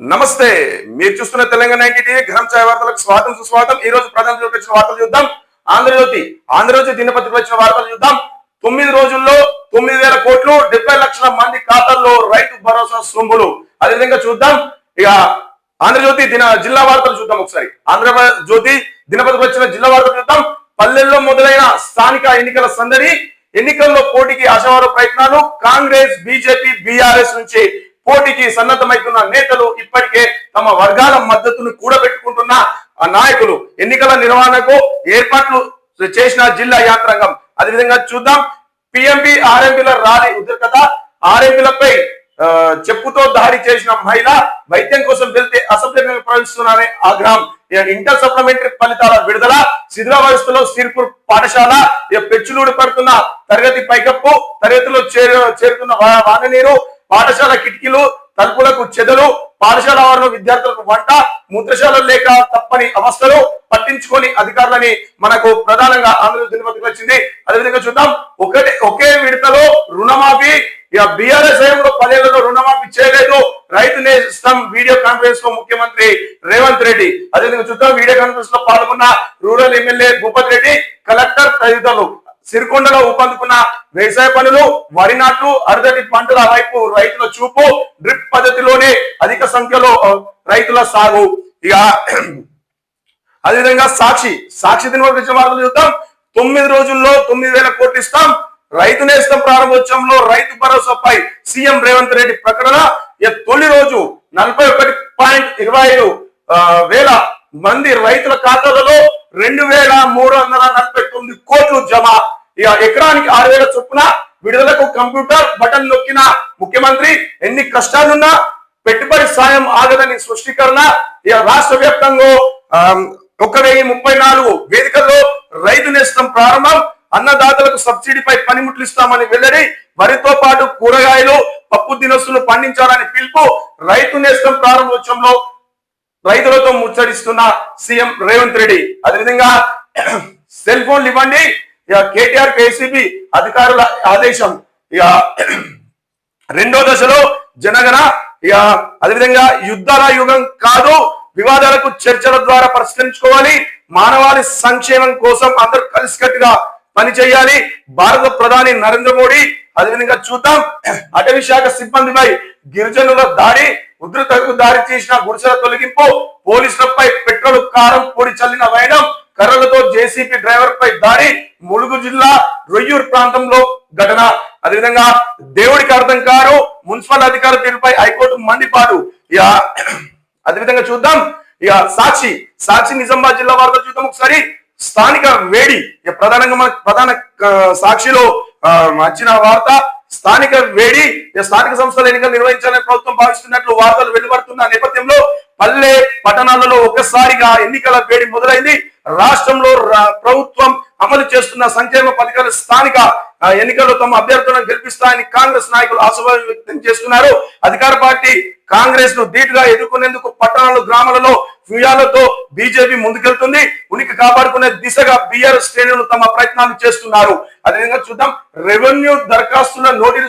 నమస్తే, మీరు చూస్తున్న తెలంగాణ 90 టీవీ గ్రామ ఛాయ వార్తలకు స్వాగతం సుస్వాగతం. ఈ రోజు ప్రధానంలో వచ్చిన వార్తలు చూద్దాం. ఆంధ్రజ్యోతి దినపత్రికలో వచ్చిన వార్తలు చూద్దాం. 9 రోజుల్లో 9,000 కోట్లు, 70 లక్షల మంది ఖాతాల్లో రైతు భరోసా సొమ్ములు. అదేవిధంగా చూద్దాం. ఇక ఆంధ్రజ్యోతి జిల్లా వార్తలు చూద్దాం. ఒకసారి ఆంధ్రజ్యోతి దినపత్రికలో వచ్చిన జిల్లా వార్తలు చూద్దాం. పల్లెల్లో మొదలైన స్థానిక ఎన్నికల సందడి, ఎన్నికల్లో పోటీకి ఆశావాద ప్రయత్నాలు. కాంగ్రెస్, బీజేపీ, బీఆర్ఎస్ నుంచి పోటీకి సన్నద్ధమవుతున్న నేతలు, ఇప్పటికే తమ వర్గాల మద్దతును కూడబెట్టుకుంటున్న నాయకులు, ఎన్నికల నిర్వహణకు ఏర్పాట్లు చేసిన జిల్లా యంత్రాంగం. అదేవిధంగా చూద్దాం. పిఎంపి ఆర్ఎంపీల ర్యాలీ ఉద్రిక్తత, ఆర్ఎంపీలపై చెప్పుతో దాడి చేసిన మహిళ, వైద్యం కోసం వెళ్తే అసభ్యంగా ప్రవేశిస్తున్నారనే ఆగ్రహం. ఇంటర్ సప్లిమెంటరీ ఫలితాల విడుదల, శిథిలావస్థలో సిర్పూర్ పాఠశాల, పెచ్చులూడు పడుతున్న తరగతి పైకప్పు, తరగతిలో చేరుతున్న వాననీరు, పాఠశాల కిటికీలు తలుపులకు చెదలు, పాఠశాల వారిలో విద్యార్థులకు వంట, మూత్రశాలలు లేక తప్పని అవస్థలు పట్టించుకొని అధికారులని మనకు ప్రధానంగా ఆంధ్రజ్యోతి దినపత్రిక వచ్చింది. అదేవిధంగా చూద్దాం. ఒకే విడతలో రుణమాఫీ, బీఆర్ఎస్ హయాంలో 10 ఏళ్లలో రుణమాఫీ చేయలేదు, రైతు నేస్తం వీడియో కాన్ఫరెన్స్ లో ముఖ్యమంత్రి రేవంత్ రెడ్డి. అదేవిధంగా చూద్దాం. వీడియో కాన్ఫరెన్స్ లో పాల్గొన్న rural MLA Bhupat Reddy, collector తదితరులు. సిరికొండలో ఊపందుకున్న వ్యవసాయ పనులు, వరి నాట్లు, అరుదటి పంటల వైపు రైతుల చూపు, డ్రిప్ పద్ధతిలోనే అధిక సంఖ్యలో రైతుల సాగు. ఇక అదేవిధంగా సాక్షి దినపత్రిక వార్తలు చూద్దాం. 9 రోజుల్లో 9,000 కోట్లు ఇస్తాం, రైతు నేస్తం ప్రారంభోత్సవంలో రైతు భరోసాపై సీఎం రేవంత్ రెడ్డి ప్రకటన. తొలి రోజు 41.25 వేల మంది రైతుల ఖాతాలలో 2,349 కోట్లు జమ. ఇక ఎకరానికి 6,000 చొప్పున విడుదలకు కంప్యూటర్ బటన్ నొక్కిన ముఖ్యమంత్రి, ఎన్ని కష్టాలున్నా పెట్టుబడి సాయం ఆగదని స్పష్టీకరణ. ఇక రాష్ట్ర వ్యాప్తంగా 1,034 వేదికల్లో రైతు నేస్తం ప్రారంభం, అన్నదాతలకు సబ్సిడీపై పనిముట్లు ఇస్తామని వెల్లడి, వరితో పాటు కూరగాయలు, పప్పు దినుసులు పండించాలని పిలుపు, రైతు నేస్తం ప్రారంభోత్సవంలో రైతులతో ముచ్చడిస్తున్న సీఎం రేవంత్ రెడ్డి. అదేవిధంగా సెల్ ఫోన్లు ఇవ్వండి, కేటీఆర్ కేసీబీ అధికారుల ఆదేశం. ఇక 2వ దశలో జనగణ. ఇక అదేవిధంగా యుద్ధాల యుగం కాదు, వివాదాలకు చర్చల ద్వారా పరిష్కరించుకోవాలి, మానవాళి సంక్షేమం కోసం అందరూ కలిసికట్టుగా పనిచేయాలి, భారత ప్రధాని నరేంద్ర మోడీ. అదేవిధంగా చూద్దాం. అటవీ శాఖ సిబ్బందిపై గిరిజనుల దాడి, ఉధృతకు దారి చేసిన గుడిసెల తొలగింపు, పోలీసులపై పెట్రోల్ కారం పొడి చల్లిన వైనం, కర్రలతో జేసీబీ డ్రైవర్ పై దాడి, ములుగు జిల్లా రొయ్యూరు ప్రాంతంలో ఘటన. అదేవిధంగా దేవుడికి అర్థం కారు, మున్సిపల్ అధికార తీరుపై హైకోర్టు మండిపాటు. ఇక అదేవిధంగా చూద్దాం. ఇక సాక్షి నిజామాబాద్ జిల్లా వార్తలు చూద్దాం ఒకసారి. స్థానిక వేడి, ప్రధానంగా మన ప్రధాన సాక్షిలో వచ్చిన వార్త. స్థానిక వేడి, స్థానిక సంస్థల ఎన్నికలు నిర్వహించాలని ప్రభుత్వం భావిస్తున్నట్లు వార్తలు వెలువడుతున్న నేపథ్యంలో పల్లె పట్టణాలలో ఒక్కసారిగా ఎన్నికల వేడి మొదలైంది. రాష్ట్రంలో ప్రభుత్వం అమలు చేస్తున్న సంక్షేమ పథకాలు స్థానిక ఎన్నికల్లో తమ అభ్యర్థులను గెలిపిస్తాయని కాంగ్రెస్ నాయకులు ఆశాభావం వ్యక్తం చేస్తున్నారు. అధికార పార్టీ కాంగ్రెస్ ను ధీటుగా ఎదుర్కొనేందుకు పట్టణాలు, గ్రామాలలో వ్యూహాలతో బీజేపీ ముందుకెళ్తుంది. ఉనికి కాపాడుకునే దిశగా బీఆర్ఎస్ శ్రేణులు తమ ప్రయత్నాలు చేస్తున్నారు. అదేవిధంగా చూద్దాం. రెవెన్యూ దరఖాస్తుల నోటీసు